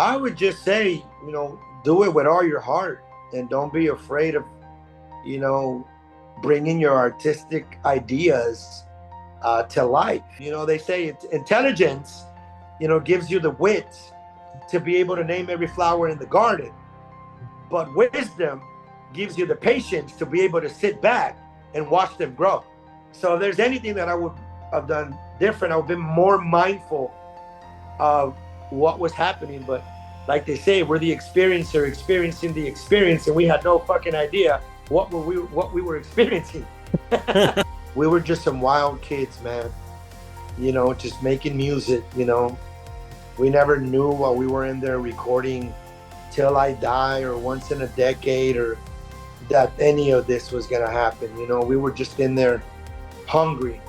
I would just say, do it with all your heart and don't be afraid of, you know, bringing your artistic ideas to life. They say it's intelligence, gives you the wit to be able to name every flower in the garden, but wisdom gives you the patience to be able to sit back and watch them grow. So if there's anything that I would have done different, I would have been more mindful of what was happening. But like they say, we're the experiencer experiencing the experience, and we had no fucking idea what we were experiencing. We were just some wild kids, man. Just making music. We never knew what we were in there recording till I die or once in a decade or that any of this was gonna happen. We were just in there hungry.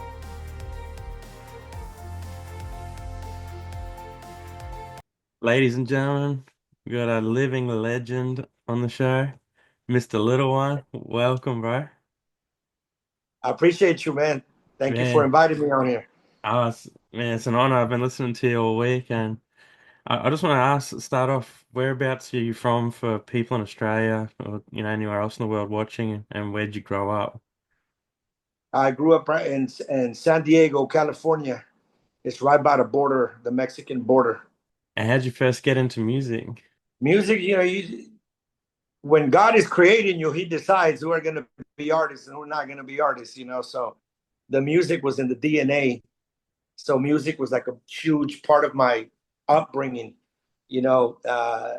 Ladies and gentlemen, we got a living legend on the show, Mr. Little One. Welcome, bro. I appreciate you, man. Thank you for Man, inviting me on here. man, it's an honor. I've been listening to you all week, and I just want to start off, whereabouts are you from for people in Australia or anywhere else in the world watching, and where'd you grow up? I grew up right in San Diego, California. It's right by the border, the Mexican border. And how'd you first get into music? Music, when God is creating you, He decides who are going to be artists and who are not going to be artists. So the music was in the DNA. So music was like a huge part of my upbringing. You know, uh,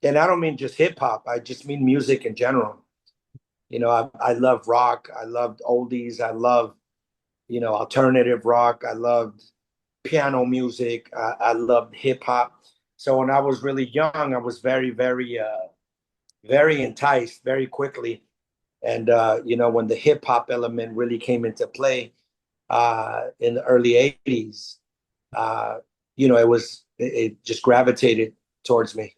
and I don't mean just hip hop. I just mean music in general. I love rock. I loved oldies. I love alternative rock. I loved piano music. I loved hip hop. So when I was really young, I was very, very, very enticed very quickly. And when the hip hop element really came into play in the early '80s, uh, it just gravitated towards me.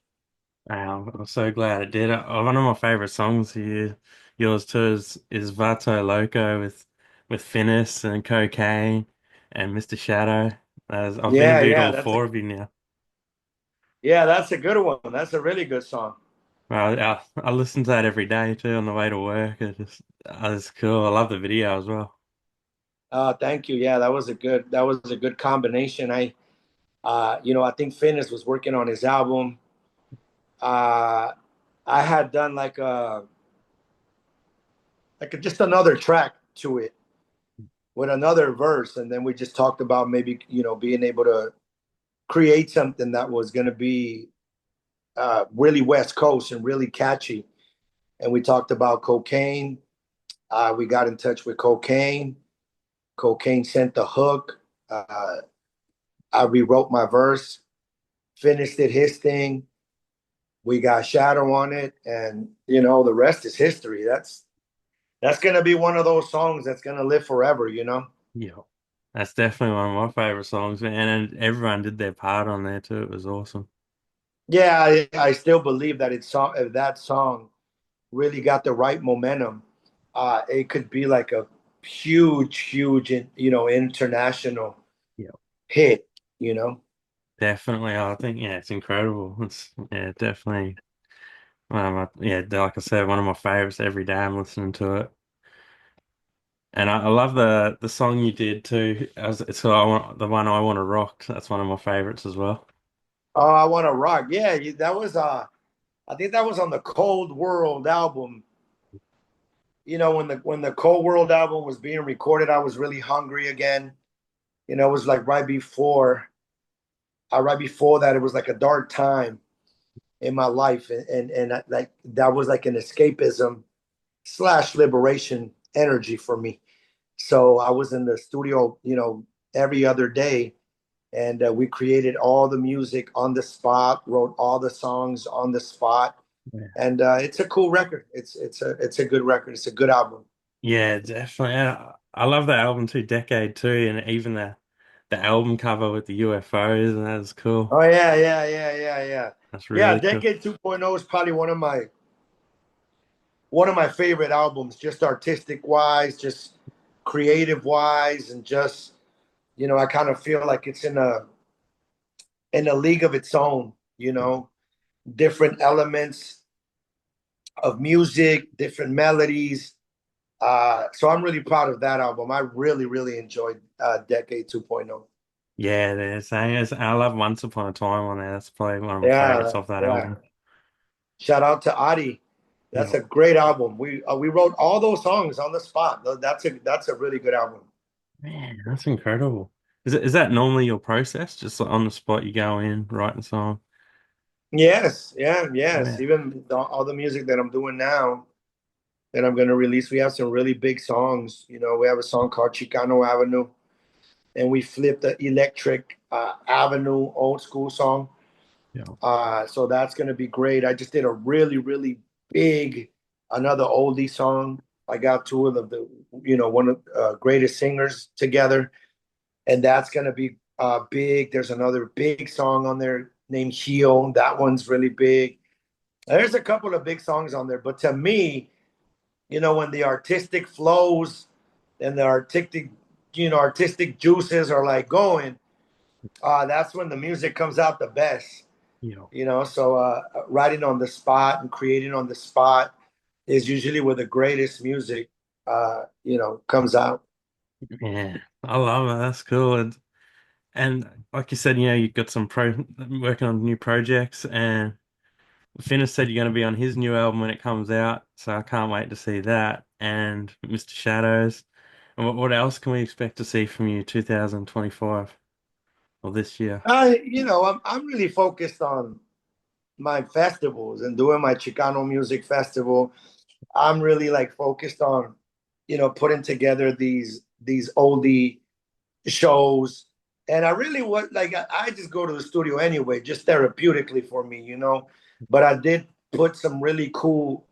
Wow, I'm so glad it did. One of my favorite songs here, yours too, is Vato Loco with Finis and Kokane and Mr. Shadow. I've Yeah, interviewed yeah, all four of you now. that's a good one. That's a really good song. Well, I listen to that every day too on the way to work. It's cool. I love the video as well. Thank you. Yeah, that was a good combination. I think Finis was working on his album. Uh, I had done just another track to it with another verse, and then we just talked about maybe being able to create something that was going to be really West Coast and really catchy. And we talked about Kokane. We got in touch with Kokane. Kokane sent the hook. I rewrote my verse, finished it his thing. We got Shadow on it, and the rest is history. That's gonna be one of those songs that's gonna live forever. Yeah, that's definitely one of my favorite songs, man. And everyone did their part on there too. It was awesome. Yeah, I still believe that if that song really got the right momentum, it could be like a huge, huge, international Yeah, hit. You know. definitely. I think it's incredible. It's definitely. Like I said, one of my favorites. Every day I'm listening to it, and I love the song you did too. It's the one I want to rock. That's one of my favorites as well. Oh, I want to rock. Yeah, that was. I think that was on the Cold World album. When the Cold World album was being recorded, I was really hungry again. It was like right before that, it was like a dark time in my life, and like that was like an escapism slash liberation energy for me. So I was in the studio, every other day, and we created all the music on the spot, wrote all the songs on the spot, Yeah. and it's a cool record. It's a good record. It's a good album. Yeah, definitely. And I love that album too, Decade too, and even the album cover with the UFOs, and that's cool. Oh yeah, yeah, yeah, yeah, yeah. That's Yeah, really cool. Decade 2.0 is probably one of my favorite albums, just artistic wise, just creative wise, and just I kind of feel like it's in a league of its own. you know, different elements of music, different melodies. So I'm really proud of that album. I really, really enjoyed Decade 2.0. Yeah, they're saying it's, I love Once Upon a Time on there. That's probably one of my favorites Yeah, off that yeah. album. Shout out to Adi. That's Yeah. a great album. We wrote all those songs on the spot. That's a really good album. Man, that's incredible. Is that normally your process? Just like on the spot you go in, write the song? Yes, yeah, yes. Yeah. Even all the music that I'm doing now that I'm gonna release, we have some really big songs. You know, we have a song called Chicano Avenue, and we flipped the Electric Avenue old school song. Yeah. So that's gonna be great. I just did a really, really big another oldie song. I got two of one of greatest singers together, and that's gonna be big. There's another big song on there named Heal. That one's really big. There's a couple of big songs on there, but to me, when the artistic flows and the artistic juices are like going, that's when the music comes out the best. Yeah. So writing on the spot and creating on the spot is usually where the greatest music, comes out. Yeah. I love it. That's cool. And like you said, you've got some working on new projects, and Finis said you're going to be on his new album when it comes out, so I can't wait to see that. And Mr. Shadows. And what else can we expect to see from you 2025 or this year? I'm really focused on my festivals and doing my Chicano music festival. I'm really like focused on, putting together these oldie shows. And I really would like I just go to the studio anyway, just therapeutically for me. But I did put some really cool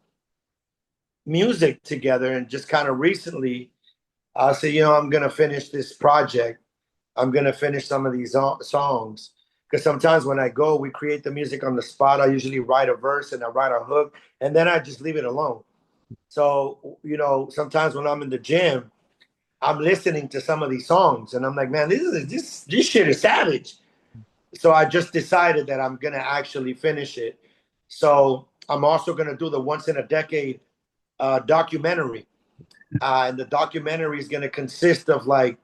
music together and just kind of recently I said, I'm gonna finish this project. I'm gonna finish some of these songs. Because sometimes when I go, we create the music on the spot. I usually write a verse and I write a hook, and then I just leave it alone. So, sometimes when I'm in the gym, I'm listening to some of these songs and I'm like, man, this shit is savage. So I just decided that I'm gonna actually finish it. So I'm also gonna do the once in a decade documentary. And the documentary is gonna consist of like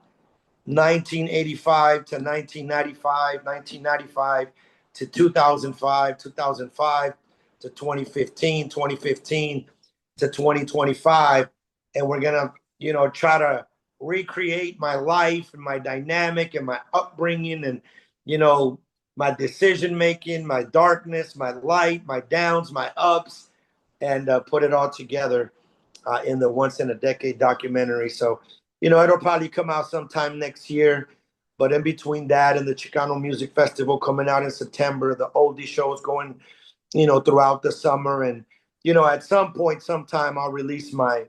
1985 to 1995, 1995 to 2005, 2005 to 2015, 2015 to 2025. And we're going to, try to recreate my life and my dynamic and my upbringing and, you know, my decision making, my darkness, my light, my downs, my ups, and put it all together in the once in a decade documentary. So, it'll probably come out sometime next year. But in between that and the Chicano Music Festival coming out in September, the oldie shows going, throughout the summer, and at some point, sometime I'll release my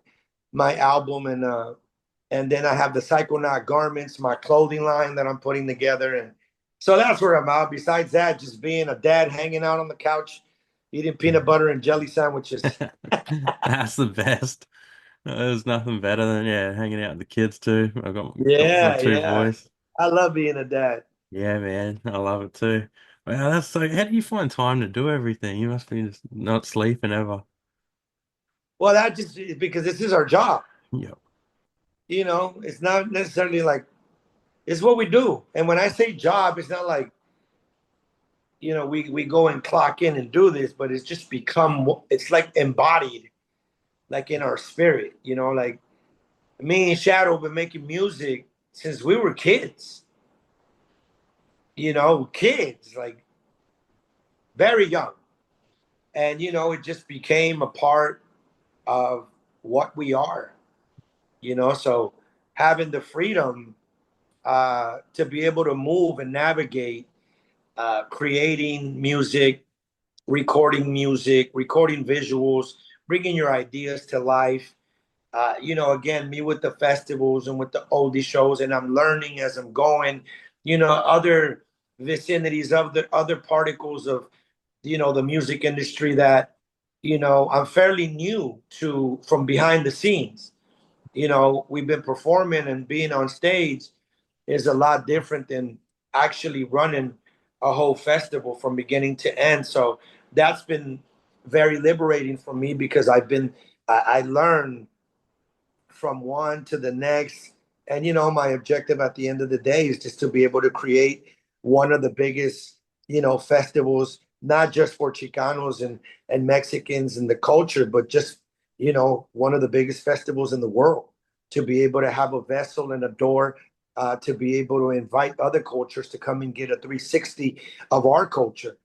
album, and then I have the Psychonaut Garments, my clothing line that I'm putting together, and so that's where I'm at. Besides that, just being a dad, hanging out on the couch, eating peanut butter and jelly sandwiches. That's the best. There's nothing better than hanging out with the kids too. I've got Yeah, two yeah. boys. I love being a dad. Yeah, man, I love it too. Well, that's so. How do you find time to do everything? You must be just not sleeping ever. Well, that just because this is our job. Yep. It's not necessarily like it's what we do. And when I say job, it's not like we go and clock in and do this, but it's just it's like embodied, like in our spirit. Like me and Shadow have been making music since we were kids. Kids like very young, and it just became a part of what we are. So having the freedom to be able to move and navigate, creating music, recording visuals, bringing your ideas to life. Again, me with the festivals and with the oldie shows, and I'm learning as I'm going. Other vicinities of the other particles of the music industry that I'm fairly new to from behind the scenes. We've been performing and being on stage is a lot different than actually running a whole festival from beginning to end. So that's been very liberating for me because I learned from one to the next. And my objective at the end of the day is just to be able to create one of the biggest, festivals, not just for Chicanos and Mexicans and the culture, but just, one of the biggest festivals in the world. To be able to have a vessel and a door, to be able to invite other cultures to come and get a 360 of our culture,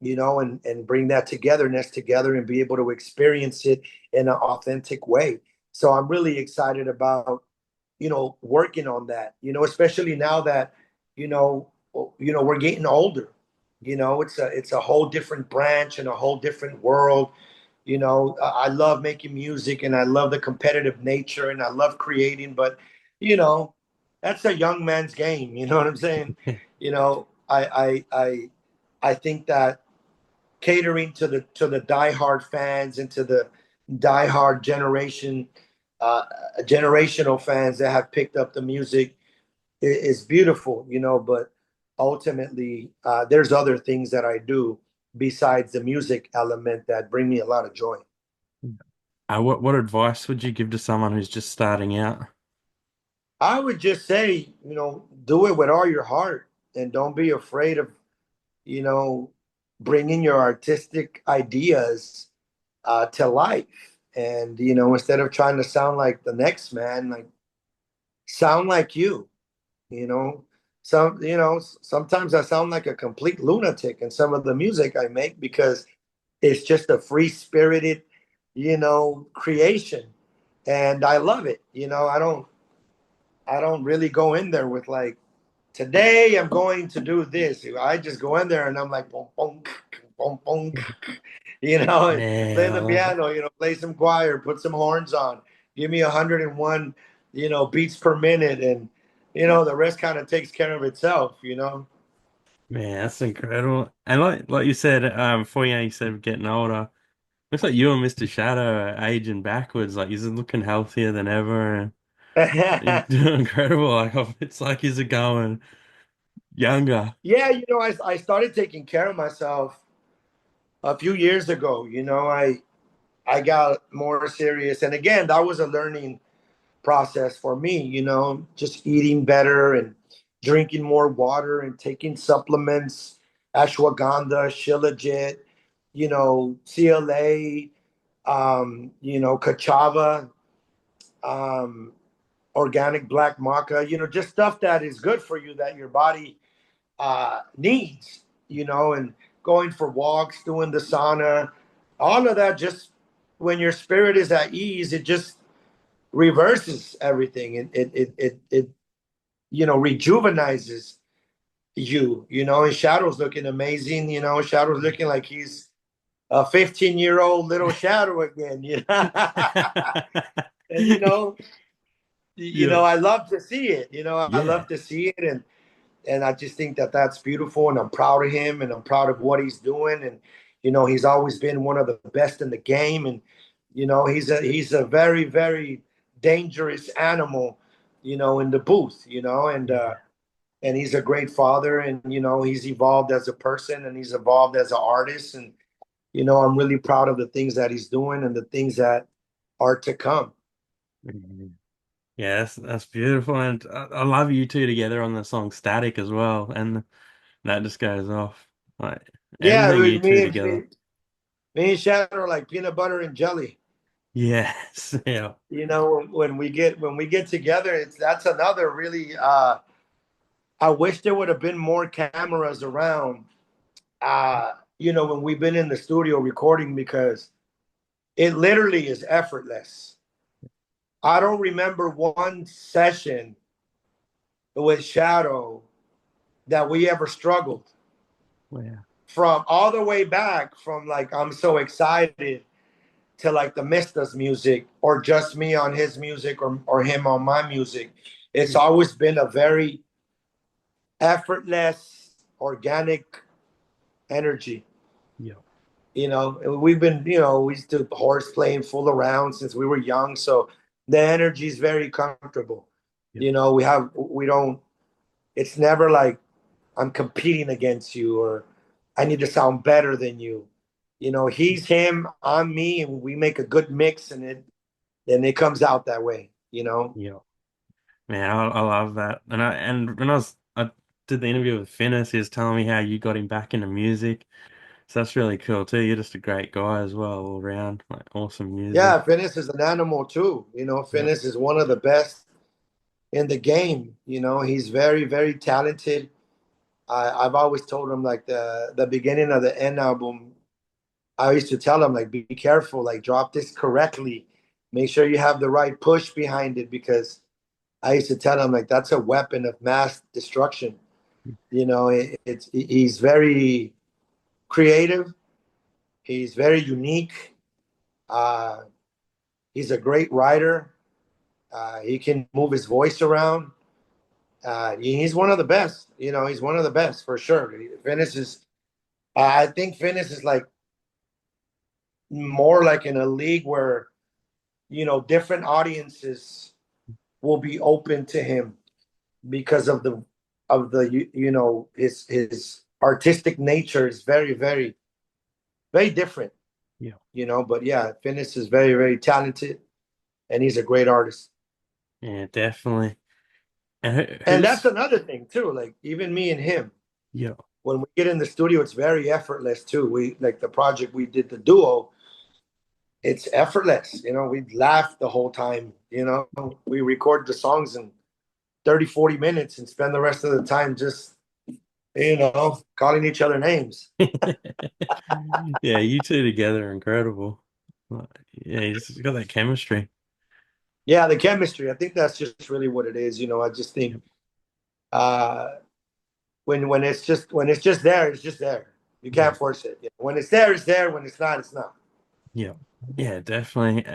and bring that togetherness together and be able to experience it in an authentic way. So I'm really excited about, working on that, especially now that, we're getting older. It's a whole different branch and a whole different world. I love making music and I love the competitive nature and I love creating, but you know, that's a young man's game. You know what I'm saying? I think that catering to the diehard fans and to the diehard uh, generational fans that have picked up the music is beautiful, but ultimately, there's other things that I do besides the music element that bring me a lot of joy. What advice would you give to someone who's just starting out? I would just say, do it with all your heart and don't be afraid of, you know, bringing your artistic ideas to life. And, instead of trying to sound like the next man, like sound like you. you know Sometimes I sound like a complete lunatic in some of the music I make because it's just a free spirited creation, and I love it. I don't really go in there with like, today I'm going to do this. I just go in there and I'm like, boom, boom, boom, boom, and play Man, I the love it. piano, play some choir, put some horns on, give me 101, beats per minute. And, the rest kind of takes care of itself. Man, that's incredible. And like you said, before you said getting older, looks like you and Mr. Shadow are aging backwards. Like you're looking healthier than ever, and you're Yeah, doing incredible. Like it's like you're going younger. I started taking care of myself a few years ago. I got more serious. And again, that was a learning process for me, just eating better and drinking more water and taking supplements, ashwagandha, shilajit, CLA, kachava, um, organic black maca, just stuff that is good for you that your body needs, and going for walks, doing the sauna, all of that. Just when your spirit is at ease, it just reverses everything. It rejuvenizes you. And Shadow's looking amazing. Shadow's looking like he's a 15-year-old little Shadow again. And Yeah, I love to see it. I yeah. love to see it, and I just think that that's beautiful, and I'm proud of him, and I'm proud of what he's doing, and he's always been one of the best in the game, and he's a very, very dangerous animal, in the booth, Yeah. and he's a great father, and he's evolved as a person, and he's evolved as an artist, and I'm really proud of the things that he's doing and the things that are to come. Mhm. Yeah, that's beautiful, and I love you two together on the song "Static" as well, and that just goes off like Yeah, everything you two me, together. me and Shadow are like peanut butter and jelly. Yes, yeah, When we get together, that's another really. I wish there would have been more cameras around. When we've been in the studio recording, because it literally is effortless. I don't remember one session with Shadow that we ever struggled, yeah, from all the way back from like I'm so excited to like the Mista's music, or just me on his music, or him on my music. It's yeah, always been a very effortless, organic energy. yeah, We've been, we used to horse playing full around since we were young. So the energy is very comfortable. yeah, We don't, it's never like I'm competing against you, or I need to sound better than you. You know, he's him, I'm me, and we make a good mix, and it comes out that way. You know. Yeah. Man, I love that. And when I did the interview with Finis, he was telling me how you got him back into music. So that's really cool too. You're just a great guy as well, all around. Like awesome music. Yeah, Finis is an animal too. You know, Yeah. Finis is one of the best in the game. You know, he's very, very talented. I've always told him like the beginning of the N album. I used to tell him like, be careful, like drop this correctly. Make sure you have the right push behind it because I used to tell him like that's a weapon of mass destruction. You know, he's very creative. He's very unique. Uh, he's a great writer. He can move his voice around. He's one of the best. You know, he's one of the best for sure. Finis is. I think Finis is like more like in a league where different audiences will be open to him because of the his artistic nature is very very very different. Yeah. But yeah, Finis is very very talented and he's a great artist. Yeah, definitely. And And that's who's another thing too. Like even me and him, yeah, when we get in the studio, it's very effortless too. We like the project we did the duo. It's effortless. We laugh the whole time. We record the songs in 30, 40 minutes and spend the rest of the time just, calling each other names. yeah, you two together are incredible. Like, yeah, you just got that chemistry. Yeah, the chemistry. I think that's just really what it is. I just think Yep. uh, when it's just there, it's just there. You Yeah. can't force it. When it's there, it's there. When it's not, it's not. Yeah. Yeah, definitely.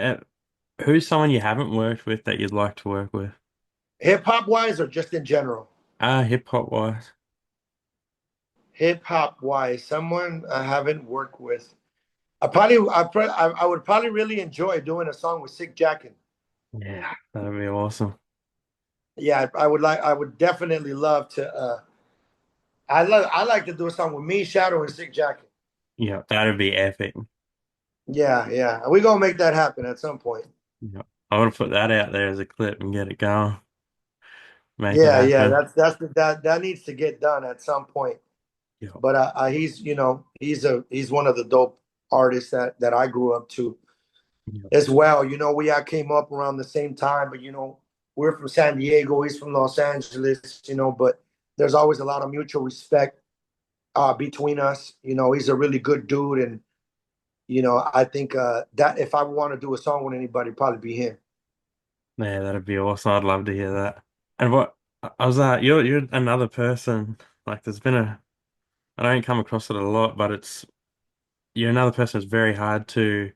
Who's someone you haven't worked with that you'd like to work with? Hip hop wise, or just in general. Hip hop wise. Hip hop wise, someone I haven't worked with. I would probably really enjoy doing a song with Sick Jacket. Yeah, that'd be awesome. Yeah, I would definitely love to. I like to do a song with me, Shadow, and Sick Jacket. Yeah, that'd be epic. Yeah, yeah, we gonna make that happen at some point. Yeah. I would put that out there as a clip and get it going. Make it Yeah, yeah, happen. that needs to get done at some point. Yeah. But he's one of the dope artists that I grew up to Yeah. as well. We all came up around the same time, but we're from San Diego, he's from Los Angeles. But there's always a lot of mutual respect between us. He's a really good dude, and I think that if I want to do a song with anybody, probably be him. Yeah, that'd be awesome. I'd love to hear that. And what I was you're another person. Like there's been I don't come across it a lot, but you're another person that's very hard to,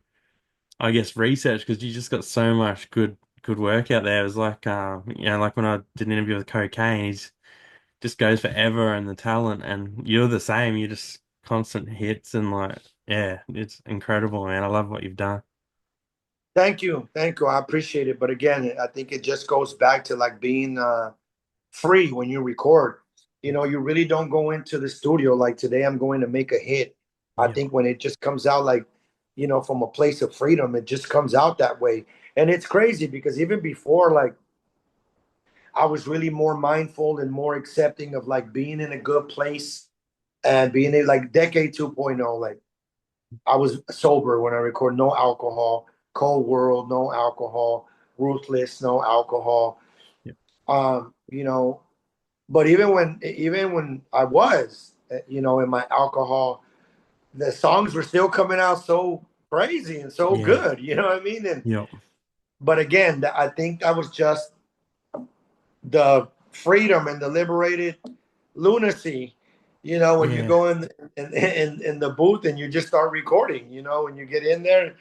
I guess, research because you just got so much good work out there. It was like like when I did an interview with Kokane, he's just goes forever and the talent and you're the same. You're just constant hits and like yeah, it's incredible, man. I love what you've done. Thank you, I appreciate it. But again, I think it just goes back to like being free when you record. You really don't go into the studio like today I'm going to make a hit. I Yeah. think when it just comes out like, from a place of freedom, it just comes out that way. And it's crazy because even before, like, I was really more mindful and more accepting of like being in a good place and being in like Decade 2.0. Like, I was sober when I record, no alcohol, Cold World, no alcohol, Ruthless, no alcohol. Yeah. Um, you know, but even when I was, in my alcohol, the songs were still coming out so crazy and so Yeah. good. You know what I mean? And Yeah. but again, I think that was just the freedom and the liberated lunacy. When you Yeah. go in the booth and you just start recording. When you get in there,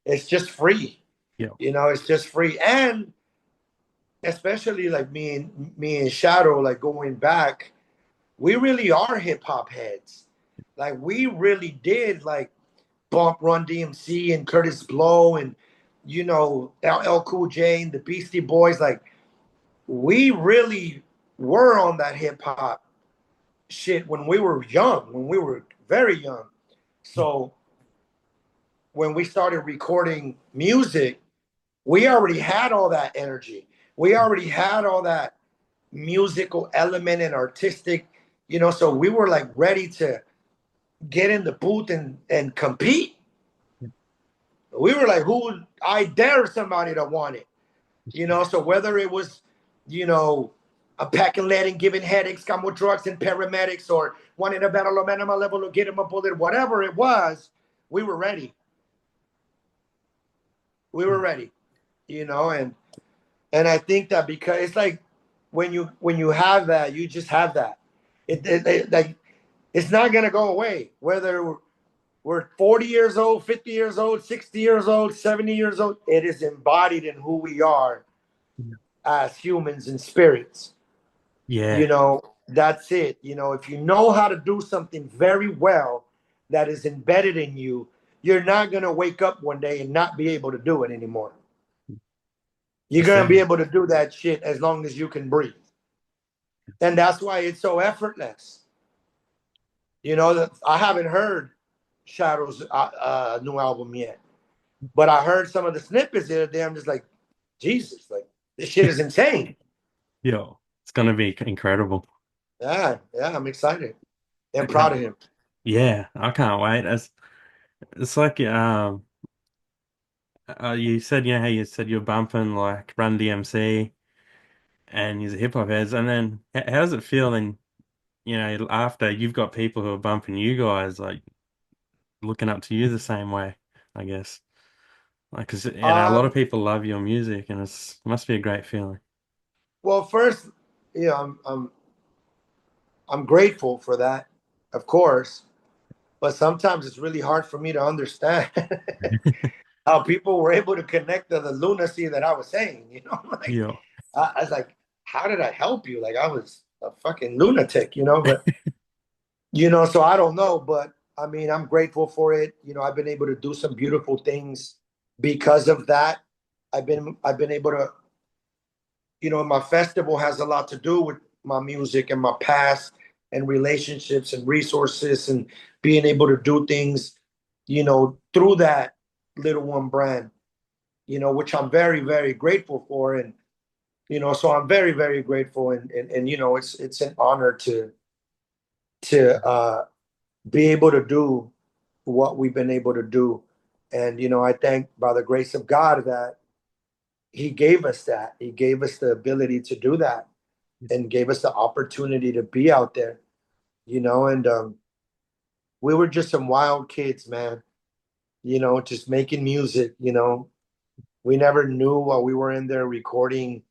it's just free. Yeah. It's just free, and especially like me and Shadow, like going back, we really are hip hop heads. Like we really did like bump Run DMC and Curtis Blow and LL Cool J and the Beastie Boys. Like we really were on that hip hop shit when we were young, when we were very young. So when we started recording music, we already had all that energy. We already had all that musical element and artistic, so we were like ready to get in the booth and compete. We were like, who I dare somebody to want it, so whether it was, you know, a packing lead and giving headaches, come with drugs and paramedics, or wanting a battle of animal level or get him a bullet, whatever it was, we were ready. We were ready, and I think that because it's like when you have that, you just have that. Like it's not gonna go away. Whether we're 40 years old, 50 years old, 60 years old, 70 years old, it is embodied in who we are as humans and spirits. Yeah. That's it. If you know how to do something very well that is embedded in you, you're not gonna wake up one day and not be able to do it anymore. You're That's gonna be it. able to do that shit as long as you can breathe. And that's why it's so effortless. I haven't heard Shadow's new album yet, but I heard some of the snippets the other day. I'm just like, Jesus, like this shit is insane. Yeah. It's gonna be incredible. Yeah, yeah, I'm excited I and proud of can't. him. Yeah, I can't wait. It's like you said, how you said you're bumping like Run DMC and you're hip hop heads, and then how does it feel? And after you've got people who are bumping you guys, like looking up to you the same way, I guess. Like, 'cause a lot of Um, people love your music, and must be a great feeling. well, first, I'm grateful for that, of course, but sometimes it's really hard for me to understand how people were able to connect to the lunacy that I was saying. Like Yeah, I was like, how did I help you? Like I was a fucking lunatic. But so I don't know, but I mean, I'm grateful for it. I've been able to do some beautiful things because of that. I've been able to, my festival has a lot to do with my music and my past and relationships and resources and being able to do things, through that Little One brand, which I'm very, very grateful for. And, so I'm very, very grateful. And it's an honor to be able to do what we've been able to do. And, I thank by the grace of God that he gave us that. He gave us the ability to do that and gave us the opportunity to be out there, and we were just some wild kids, man, just making music. We never knew while we were in there recording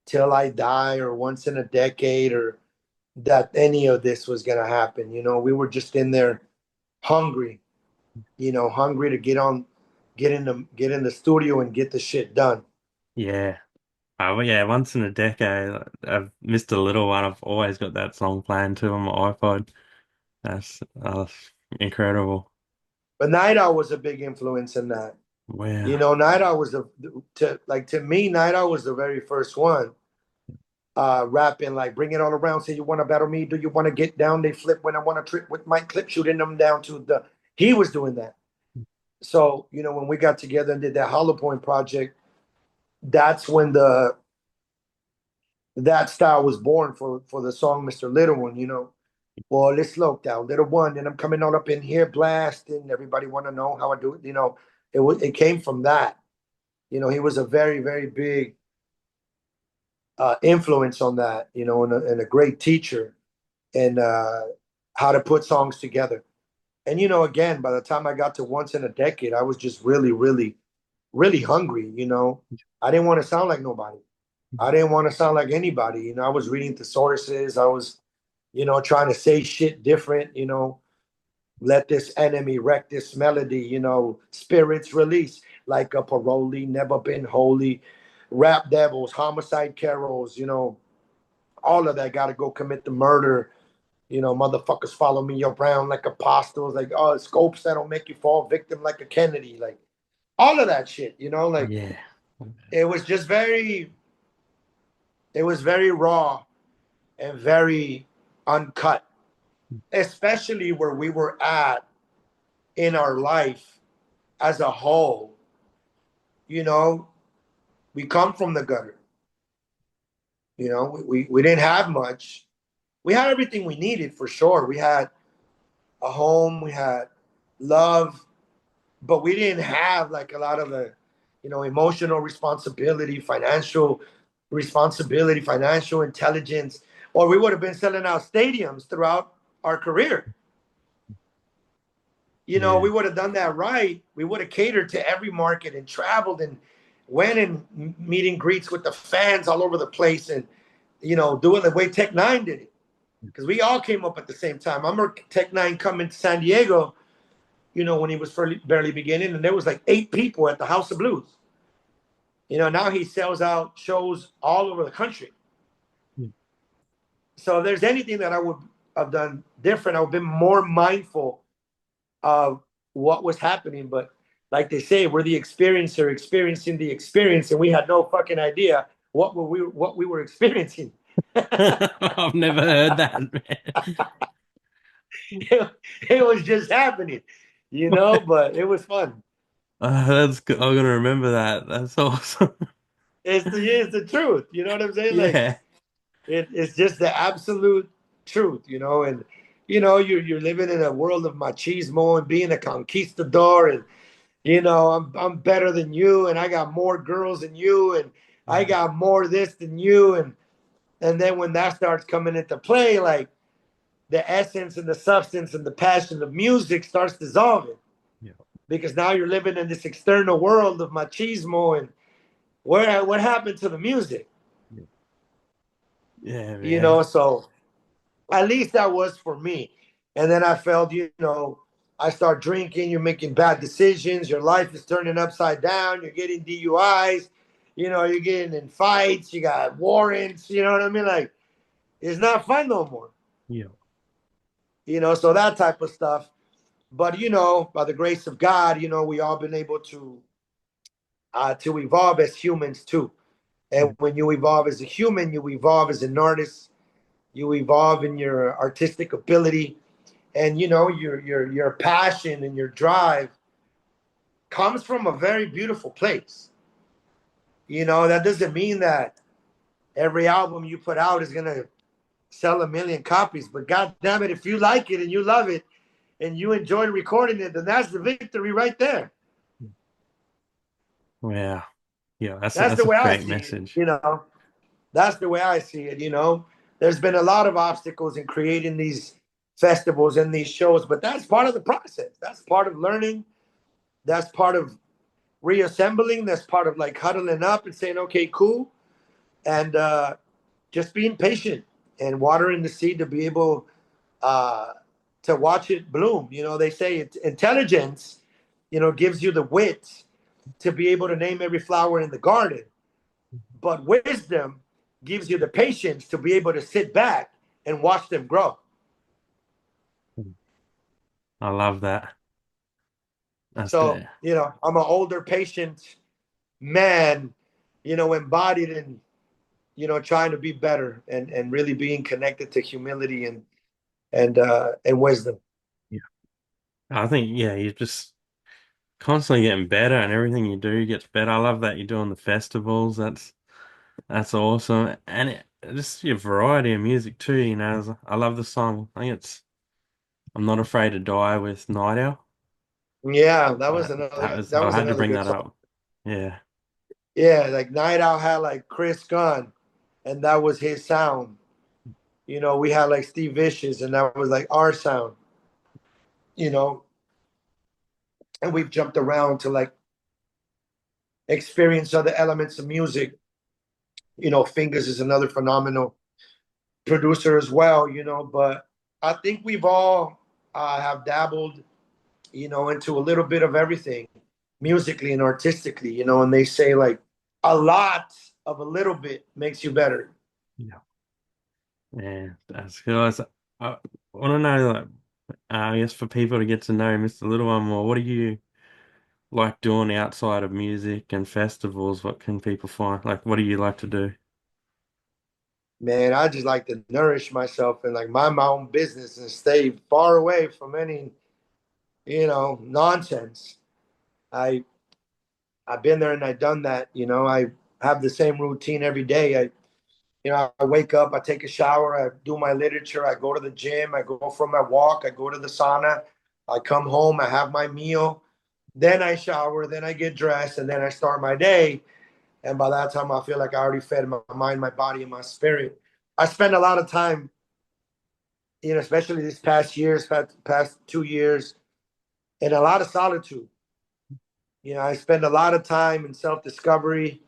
Till I Die or Once in a Decade or that any of this was going to happen. We were just in there hungry, hungry to get in the studio and get the shit done. yeah. Oh, well, yeah, once in a decade, I've missed a little one. I've always got that song playing too on my iPod. That's incredible. But Night Owl was a big influence in that. Wow. Night Owl was to me, Night Owl was the very first one rapping like bring it all around. Say you want to battle me? Do you want to get down? They flip when I want to trip with my clip, shooting them down to the. He was doing that. So when we got together and did that Hollow Point project, that's when that style was born for the song Mr. Little One. Well, let's slow down, Little One, and I'm coming all up in here blasting. Everybody want to know how I do it. It came from that. He was a very, very big influence on that, and a great teacher and how to put songs together. And again, by the time I got to Once in a Decade, I was just really, really, really hungry. I didn't want to sound like nobody. I didn't want to sound like anybody. I was reading thesauruses. I was, trying to say shit different. Let this enemy wreck this melody. Spirits release like a parolee, never been holy. Rap devils, homicide carols. All of that. Got to go commit the murder. Motherfuckers follow me around like apostles, like, oh, scopes that'll make you fall victim like a Kennedy, like all of that shit, like Yeah. it was just it was very raw and very uncut, especially where we were at in our life as a whole. You know, we come from the gutter. You know, we didn't have much. We had everything we needed for sure. We had a home, we had love, but we didn't have like a lot of the, emotional responsibility, financial intelligence, or we would have been selling out stadiums throughout our career. Yeah. We would have done that right. We would have catered to every market and traveled and went and meet greets with the fans all over the place and, doing the way Tech Nine did it. Because we all came up at the same time. I remember Tech Nine coming to San Diego, when he was barely beginning, and there was like 8 people at the House of Blues. Now he sells out shows all over the country. Yeah. So if there's anything that I would have done different, I would have been more mindful of what was happening. But like they say, we're the experiencer experiencing the experience, and we had no fucking idea what we were experiencing. I've never heard that, man. it was just happening, but it was fun. That's good. I'm gonna remember that. That's awesome. It's the truth. You know what I'm saying? Like Yeah. it's just the absolute truth, and you're living in a world of machismo and being a conquistador, and I'm better than you, and I got more girls than you, and I got more this than you, and then when that starts coming into play, like the essence and the substance and the passion of music starts dissolving Yeah. because now you're living in this external world of machismo, and what happened to the music, Yeah, man. so at least that was for me. And then I felt, I start drinking, you're making bad decisions, your life is turning upside down, you're getting DUIs, you're getting in fights, you got warrants, you know what I mean? Like, it's not fun no more, Yeah. so that type of stuff. But, by the grace of God, we all been able to evolve as humans too. And when you evolve as a human, you evolve as an artist, you evolve in your artistic ability, and your passion and your drive comes from a very beautiful place. That doesn't mean that every album you put out is gonna sell 1 million copies, but god damn it, if you like it and you love it and you enjoy recording it, then that's the victory right there. Wow. Yeah, That's the that's a way I great see it. message. That's the way I see it. There's been a lot of obstacles in creating these festivals and these shows, but that's part of the process. That's part of learning. That's part of reassembling. That's part of like huddling up and saying, okay, cool. And just being patient and watering the seed to be able uh, to watch it bloom. They say it's intelligence, gives you the wit to be able to name every flower in the garden. But wisdom gives you the patience to be able to sit back and watch them grow. I love that. That's So, the I'm an older, patient man, embodied in, trying to be better and really being connected to humility and wisdom. yeah. I think yeah, you're just constantly getting better and everything you do gets better. I love that you're doing the festivals. That's awesome. And just your variety of music too, I love the song. I think it's I'm Not Afraid to Die with Night Owl. Yeah, that I was had to another bring good that song. up. Yeah. Yeah, like Night Owl had like Chris Gunn, and that was his sound. We had like Steve Vicious, and that was like our sound. You know, and we've jumped around to like experience other elements of music. Fingers is another phenomenal producer as well. But I think we've all have dabbled, into a little bit of everything, musically and artistically. And they say like a lot of a little bit makes you better. Yeah. Yeah. That's cool. I want to know like I guess for people to get to know Mr. Little One more, what do you like doing outside of music and festivals? What can people find? Like what do you like to do? Man, I just like to nourish myself and like mind my own business and stay far away from any, nonsense. I I've been there and I've done that. I have the same routine every day. I wake up, I take a shower, I do my literature, I go to the gym, I go for my walk, I go to the sauna, I come home, I have my meal, then I shower, then I get dressed, and then I start my day. And by that time, I feel like I already fed my mind, my body, and my spirit. I spend a lot of time, especially these past years, past 2 years, in a lot of solitude. I spend a lot of time in self discovery,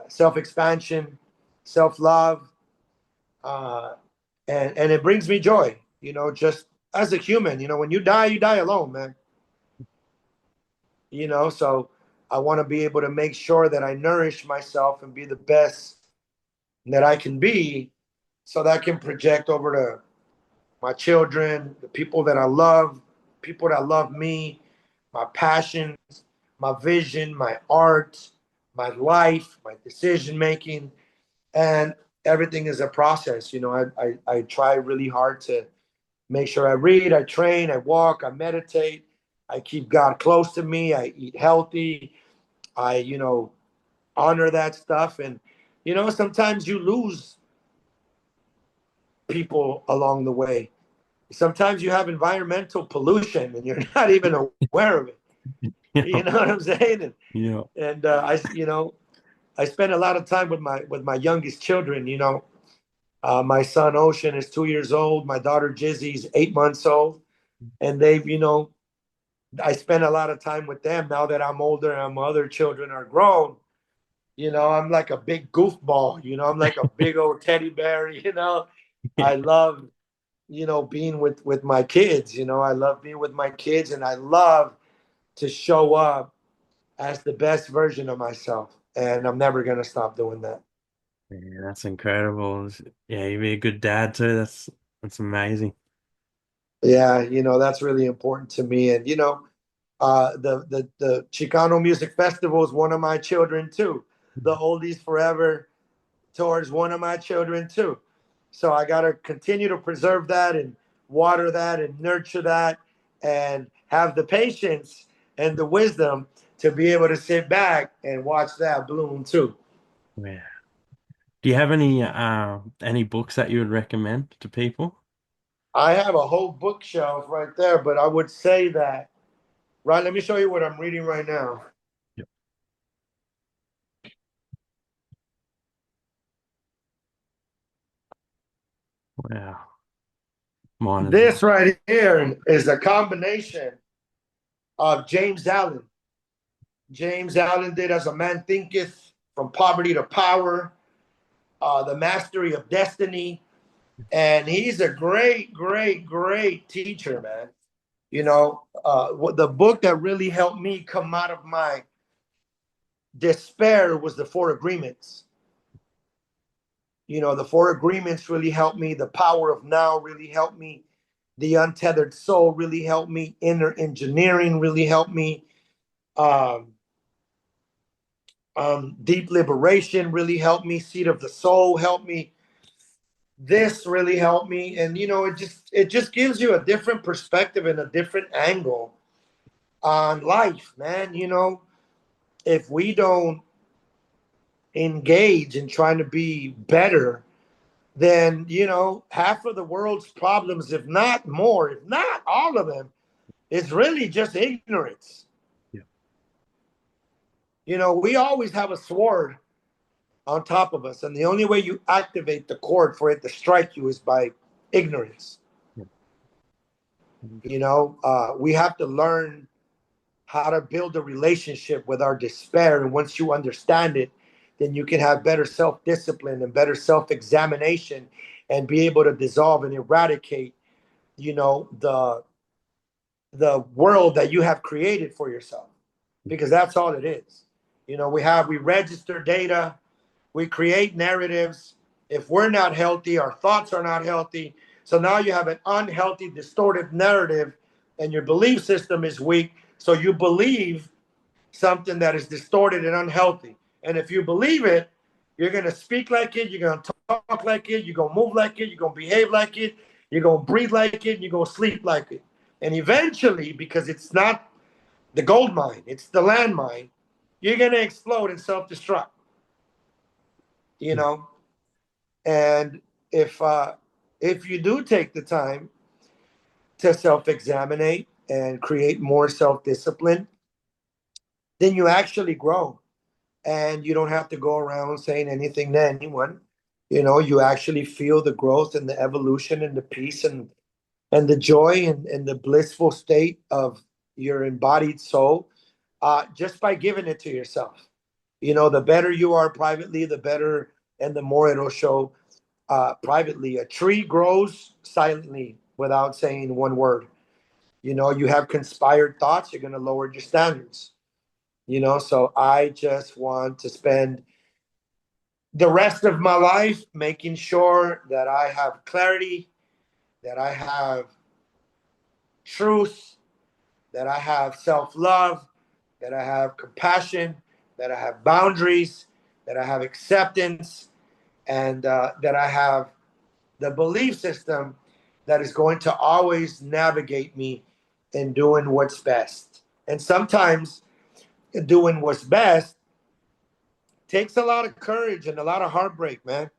self expansion, self love, uh, and it brings me joy. Just as a human, when you die alone, man. So I want to be able to make sure that I nourish myself and be the best that I can be, so that I can project over to my children, the people that I love, people that love me, my passions, my vision, my art, my life, my decision making, and everything is a process. I try really hard to make sure I read, I train, I walk, I meditate, I keep God close to me, I eat healthy, I honor that stuff, and sometimes you lose people along the way. Sometimes you have environmental pollution and you're not even aware of it. Yeah. You know what I'm saying? And, Yeah. and I spend a lot of time with my youngest children. My son Ocean is 2 years old. My daughter Jizzy's 8 months old, and I spend a lot of time with them now that I'm older and my other children are grown. I'm like a big goofball. I'm like a big old teddy bear. Yeah. I love being with my kids. I love being with my kids, and I love to show up as the best version of myself, and I'm never gonna stop doing that. Yeah, that's incredible. Yeah, you'd be a good dad too. That's amazing. Yeah, that's really important to me. And the Chicano Music Festival is one of my children too. The Oldies Forever tour is one of my children too. So I gotta continue to preserve that and water that and nurture that, and have the patience and the wisdom to be able to sit back and watch that bloom too. Yeah. Do you have any books that you would recommend to people? I have a whole bookshelf right there, but I would say that, right, let me show you what I'm reading right now. Yep. Wow. Mine is. This right here is a combination of James Allen. James Allen did As a Man Thinketh, From Poverty to Power, The Mastery of Destiny. And he's a great, great, great teacher, man. The book that really helped me come out of my despair was The Four Agreements. The Four Agreements really helped me. The Power of Now really helped me. The Untethered Soul really helped me. Inner Engineering really helped me. Um, Deep Liberation really helped me. Seat of the Soul helped me. This really helped me, and it just gives you a different perspective and a different angle on life, man. If we don't engage in trying to be better, then half of the world's problems, if not more, if not all of them, is really just ignorance. Yeah. We always have a sword on top of us, and the only way you activate the cord for it to strike you is by ignorance. Yeah. We have to learn how to build a relationship with our despair, and once you understand it, then you can have better self-discipline and better self-examination, and be able to dissolve and eradicate the world that you have created for yourself, because that's all it is. We register data, we create narratives. If we're not healthy, our thoughts are not healthy. So now you have an unhealthy, distorted narrative, and your belief system is weak. So you believe something that is distorted and unhealthy. And if you believe it, You're going to speak like it. You're going to talk like it. You're going to move like it. You're going to behave like it. You're going to breathe like it. And you're going to sleep like it. And eventually, because it's not the gold mine, it's the landmine, you're going to explode and self destruct, you know? And if, uh, if you do take the time to self examine and create more self discipline, then you actually grow and you don't have to go around saying anything to anyone. You know, you actually feel the growth and the evolution and the peace and the joy and the blissful state of your embodied soul just by giving it to yourself. You know, the better you are privately, the better and the more it'll show privately. A tree grows silently without saying one word. You know, you have conspired thoughts, you're going to lower your standards. You know, so I just want to spend the rest of my life making sure that I have clarity, that I have truth, that I have self love, that I have compassion, that I have boundaries, that I have acceptance, and that I have the belief system that is going to always navigate me in doing what's best. And sometimes doing what's best takes a lot of courage and a lot of heartbreak, man.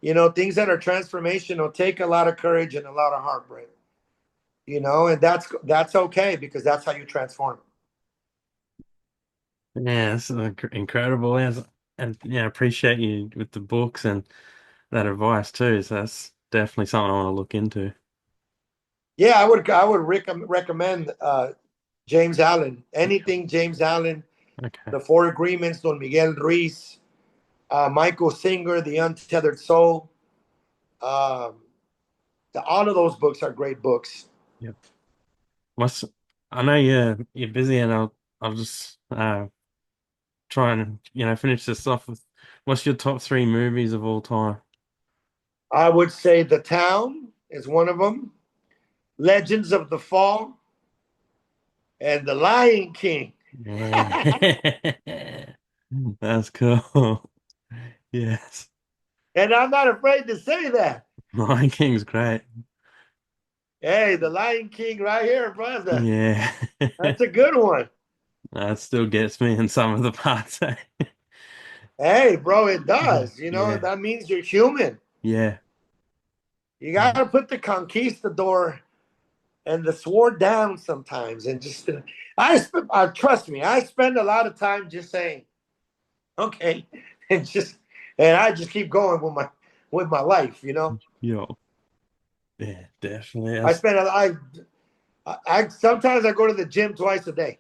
You know, things that are transformational take a lot of courage and a lot of heartbreak. You know, and that's okay because that's how you transform. Yeah, it's incredible. And yeah, appreciate you with the books and that advice too. So that's definitely something I want to look into. Yeah, I would recommend James Allen. Anything James Allen, Okay. The Four Agreements, Don Miguel Ruiz, Michael Singer, The Untethered Soul. Um, all of those books are great books. Yep. What's I know you're busy and I'll just try and finish this off with what's your top three movies of all time? I would say The Town is one of them. Legends of the Fall and The Lion King. Yeah. That's cool. Yes. And I'm not afraid to say that. Lion King's great. Hey, The Lion King right here, brother. Yeah. That's a good one. That still gets me in some of the parts. Eh? Hey, bro, it does. You know, Yeah. that means you're human. Yeah. You got to put the conquistador and the sword down sometimes and just, trust me, I spend a lot of time just saying, okay, and just, and I just keep going with my life, you know? Yo. Yeah, definitely. I spend, I sometimes I go to the gym twice a day.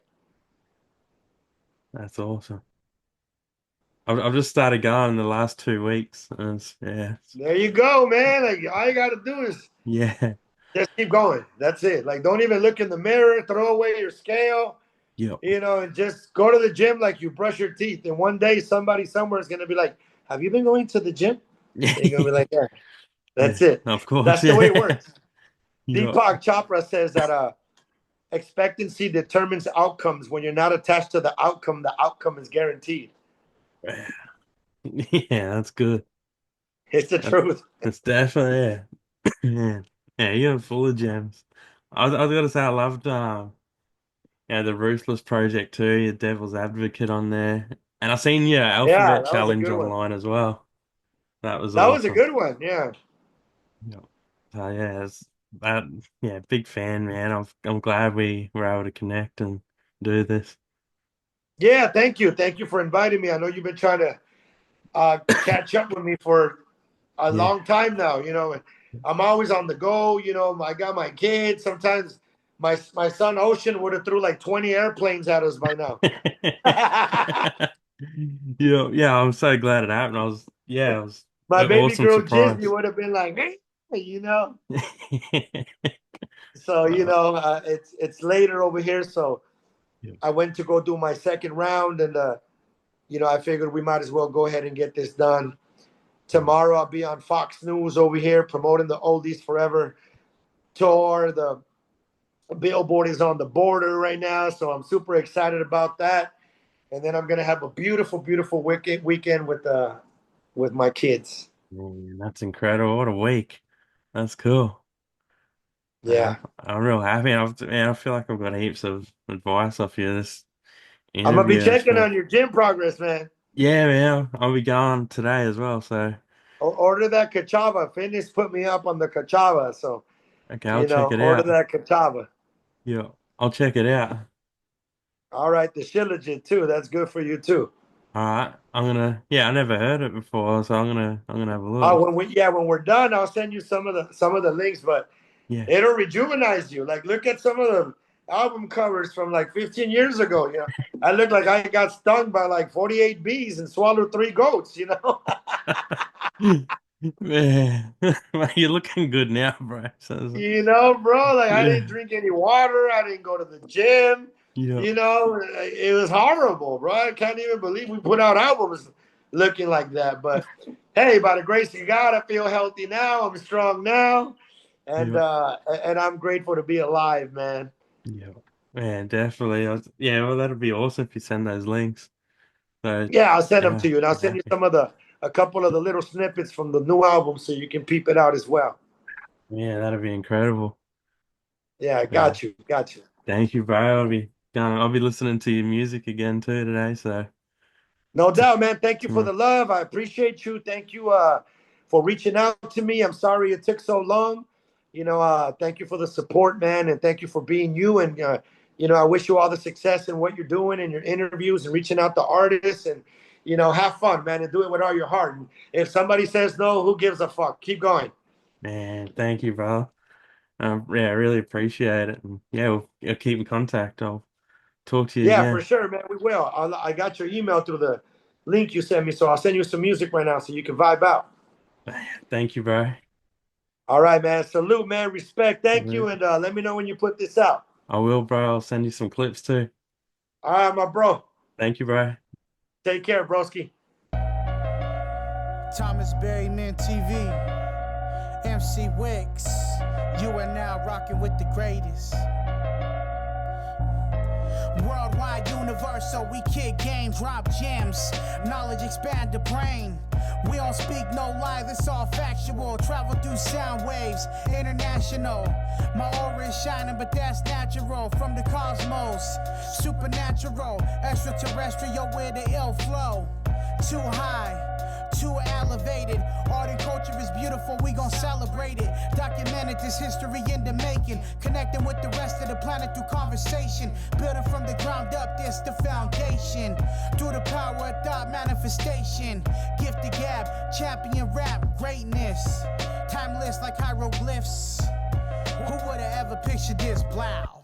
That's awesome. I've just started going in the last 2 weeks, and There you go, man. Like, all you got to do is yeah, just keep going. That's it. Like, don't even look in the mirror, throw away your scale, yeah, you know, and just go to the gym like you brush your teeth. And one day somebody somewhere is going to be like, have you been going to the gym? And you're going to be like, yeah, yeah. that's it. Of course, That's the way it yeah, works. yeah, Deepak Chopra says that expectancy determines outcomes. When you're not attached to the outcome is guaranteed. yeah. That's good. It's the That, truth. that's definitely yeah, yeah. Yeah, you're full of gems. I was gonna say I loved the Ruthless Project too. Your Devil's Advocate on there, and I seen your Yeah, Alphabet that was a Challenge good one. online as well. That was That was a awesome. good one. Yeah. Yeah. So yeah, that yeah, big fan, man. I'm glad we were able to connect and do this. Yeah, thank you. Thank you for inviting me. I know you've been trying to catch up with me for a Yeah. long time now, you know. I'm always on the go, you know. I got my kids. Sometimes my son Ocean would have threw like 20 airplanes at us by now. Yeah, yeah, I'm so glad it happened. I was My an baby awesome girl Disney surprise. would have been like, hey, you know. So you Uh, know, it's later over here. So yeah. I went to go do my second round, and you know, I figured we might as well go ahead and get this done. Tomorrow I'll be on Fox News over here promoting the Oldies Forever tour. The Billboard is on the border right now, so I'm super excited about that. And then I'm gonna have a beautiful, beautiful weekend with with my kids. Man, that's incredible. What a week. That's cool. Yeah. I'm real happy. Man, I feel like I've got heaps of advice off you this I'm gonna be interview. checking on your gym progress, man. Yeah, man, I'll be going today as well. So, Order that cachava. Finis put me up on the cachava, so okay, I'll check it order out. that cachava. Yeah, I'll check it out. All right, the shilajit too. That's good for you too. All right, yeah, I never heard it before, so I'm gonna have a look. When we're done, I'll send you some of the links, but Yeah. it'll rejuvenate you. Like look at some of the album covers from like 15 years ago. I look like I got stung by like 48 bees and swallowed 3 goats. Man, you're looking good now, bro. So, Bro, like I didn't yeah, drink any water. I didn't go to the gym. yeah, It was horrible, bro. I can't even believe we put out albums looking like that. But hey, by the grace of God, I feel healthy now. I'm strong now. And yeah, and I'm grateful to be alive, man. yeah. Man, definitely. Yeah, well, that'd be awesome if you send those links. So, Yeah, I'll send them yeah, to you, and I'll I'm send you happy. a couple of the little snippets from the new album so you can peep it out as well. Yeah, that'd be incredible. Yeah, I Yeah. got you, got you. Thank you, bro. I'll be listening to your music again too today. So, No t doubt, man. Thank you for tomorrow. the love. I appreciate you. Thank you for reaching out to me. I'm sorry it took so long. Thank you for the support, man, and thank you for being you. And I wish you all the success in what you're doing in your interviews and reaching out to artists. And have fun, man, and do it with all your heart. And if somebody says no, who gives a fuck? Keep going. Man, thank you, bro. Yeah, I really appreciate it. And yeah, I'll keep in contact. I'll talk to you Yeah, for again. sure, man. We will. I got your email through the link you sent me, so I'll send you some music right now so you can vibe out. Thank you, bro. All right, man. Salute, man. Respect. Thank you. And let me know when you put this out. I will, bro. I'll send you some clips too. All right, my bro. Thank you, bro. Take care, broski. Thomas Berryman TV, MC Wicks. You are now rocking with the greatest. Worldwide, universal, we kick games, drop gems. Knowledge expand the brain. We don't speak no lie, this all factual. Travel through sound waves, international. My aura is shining, but that's natural. From the cosmos, supernatural, extraterrestrial with the ill flow. Too high, too elevated. Art and culture is beautiful, we gon' celebrate it. Documented this history in the making. Connecting with the rest of the planet through conversation. Building from the ground up, this the foundation. Through the power of thought manifestation. Gift the gab, champion rap, greatness. Timeless like hieroglyphs. Who would've ever pictured this? Blow.